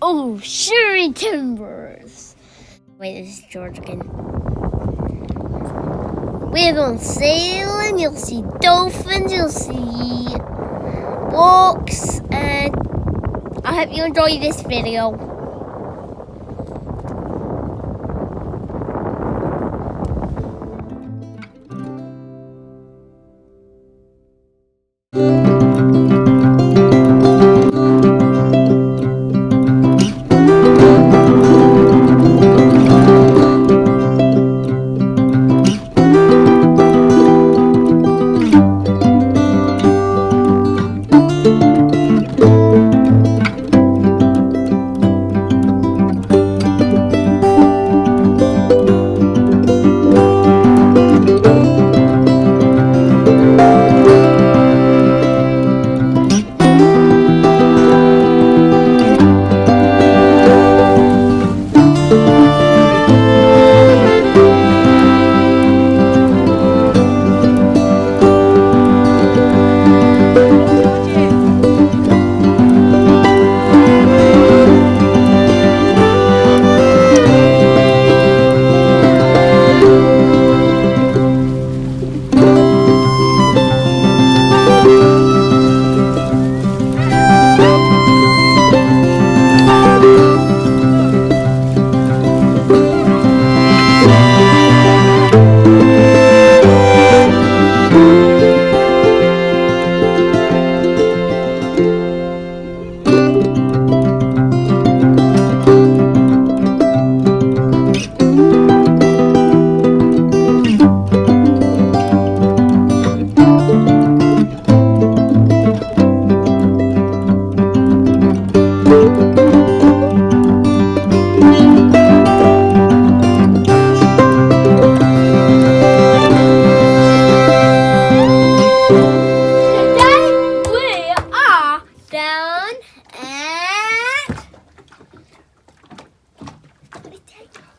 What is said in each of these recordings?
Oh, Sherry Timbers. Wait, this is George again. We're going sailing, you'll see dolphins, you'll see walks, and I hope you enjoy this video.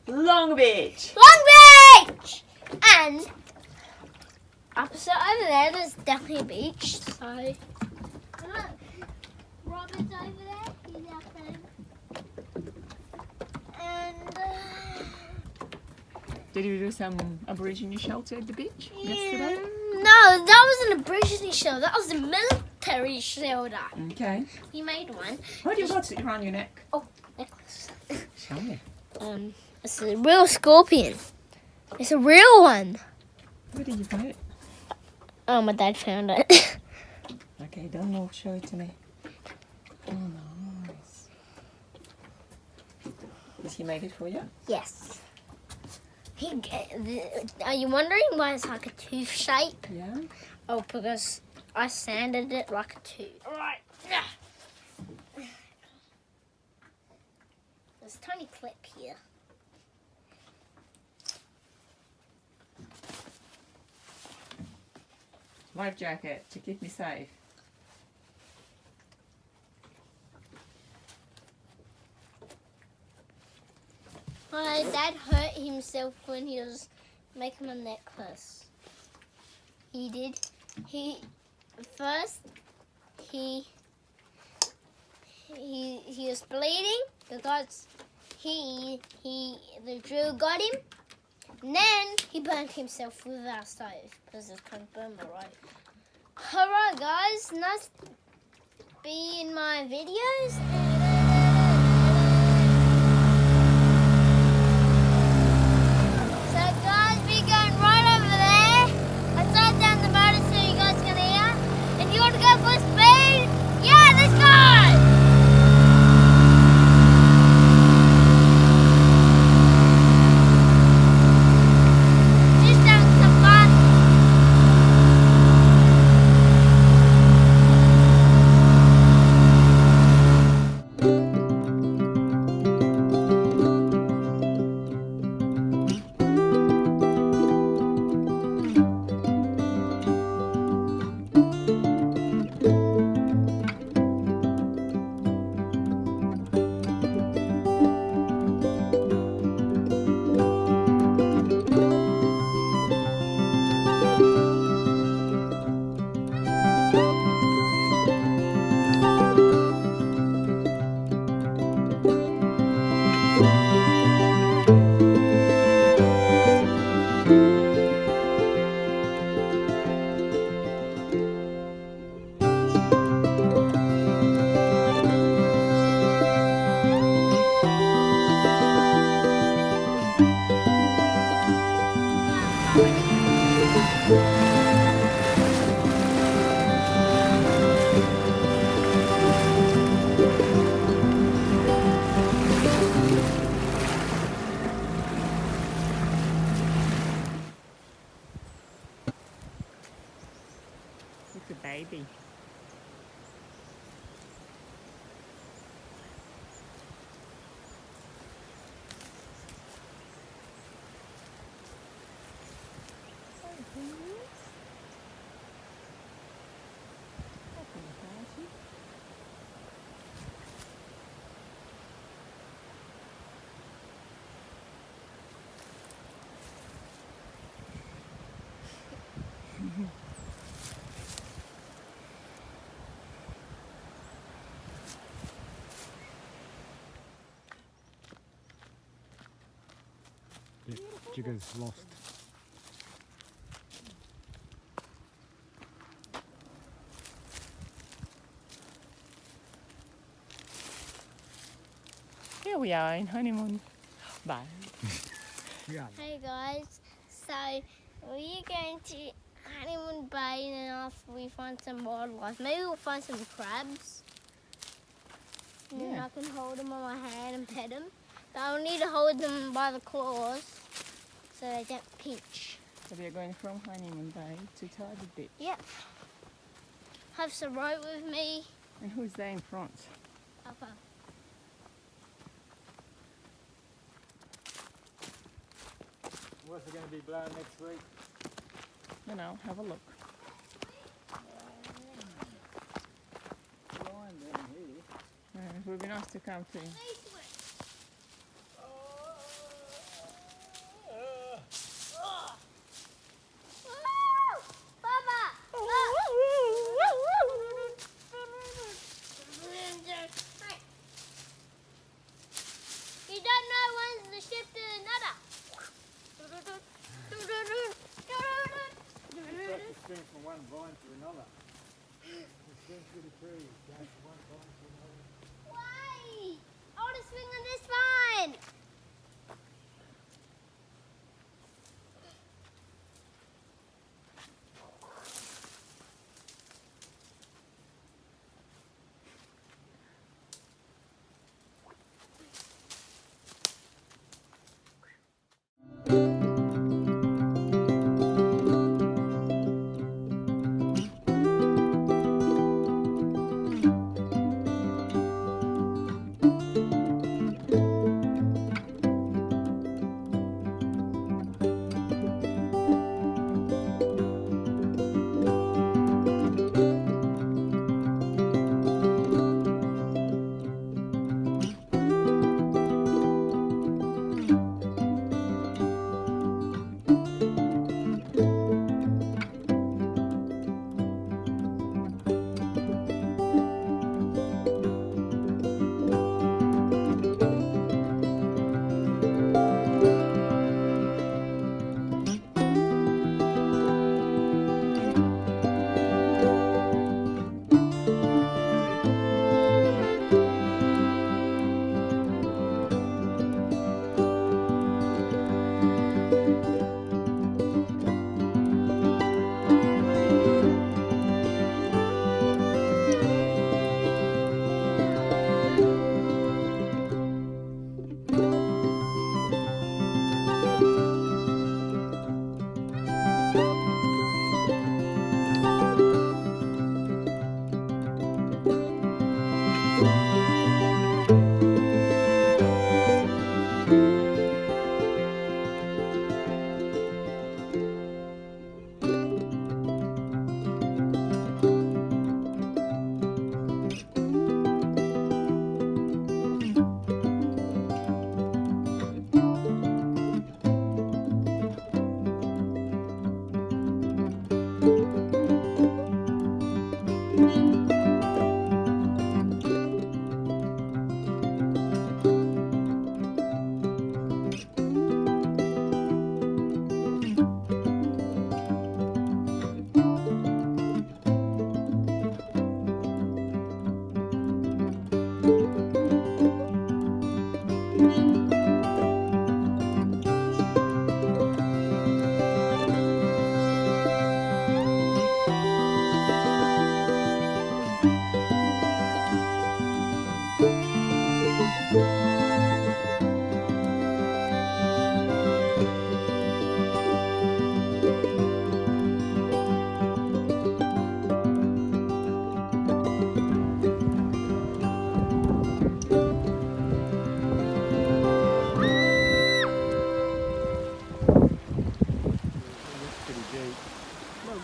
Long Beach. Long Beach! And opposite over there, there's definitely a beach. So, look, Robert's over there. He's our friend. And, Did you do some Aborigine shelter at the beach yesterday? no, that wasn't a Aborigine shelter. That was a military shelter. Okay. We made one. What do you got around your neck? Oh, necklace. Show me. It's a real scorpion. It's a real one. Where did you find it? Oh, my dad found it. Okay, don't move. Show it to me. Oh, nice. Has he made it for you? Yes. Are you wondering why it's like a tooth shape? Yeah. Oh, because I sanded it like a tooth. Alright. There's a tiny clip here. Life jacket to keep me safe. My dad hurt himself when he was making a necklace. He did. He was bleeding because the drill got him. And then he burnt himself with our stove because it's kind of burn right. Alright guys, nice to be in my videos. Jigger's lost. Here we are in Honeymoon Bay. Yeah. Hey guys, so we're going to Honeymoon Bay, and after we find some wildlife, maybe we'll find some crabs. And then Yeah. I can hold them on my hand and pet them. But I'll need to hold them by the claws so they don't pinch. So we are going from Honeymoon Bay to Tidy Beach. Yep. Have some rope with me. And who's there in front? Okay. What's it going to be blowing next week? You know, have a look. Blowing down here. It would be nice to come to. You don't know when's the ship to another. Try to swing from one vine to another. You swing through the trees, go from one vine to another. Why? I want to swing on this vine.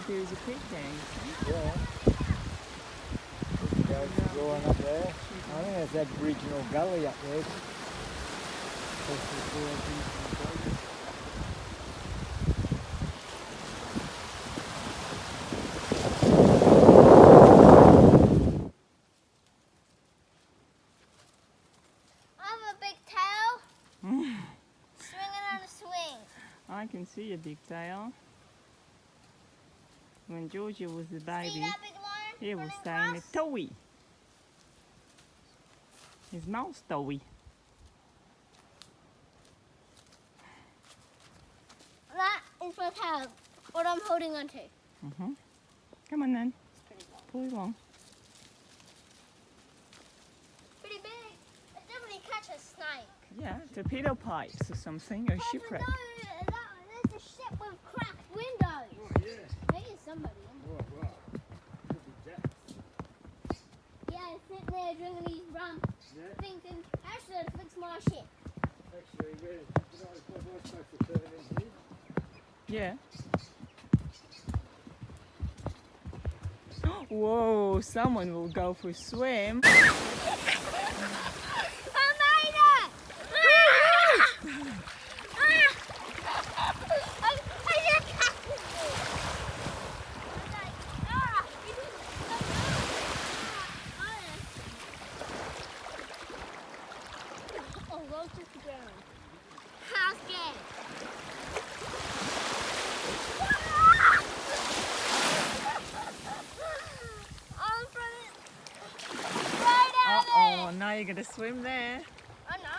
There's a creek there. Yeah. Goes drawing up there. I think that's Aboriginal gully up there. I have a big tail. Swinging on a swing. I can see a big tail. When Georgia was a See baby, that big lion he was running saying a across? toey. His mouth's toey. That is my tail. What I'm holding on to. Come on then, It's pretty long. pull along. Pretty big. It definitely catch a snake. Yeah, torpedo pipes or something, or Oh, shipwreck. No, there's a ship with cracked windows. Oh, yeah. Maybe it's somebody in Oh, wow. Could be Jack. Yeah, sitting there drinking his rum, Yeah. thinking, I should fix my ship. Actually, where, you know, it's not supposed to turn in here. Yeah. Whoa, someone will go for a swim. I made it! Oh, roll to the ground. How scared? I'm running right at it. Oh, now you're gonna swim there. Oh no.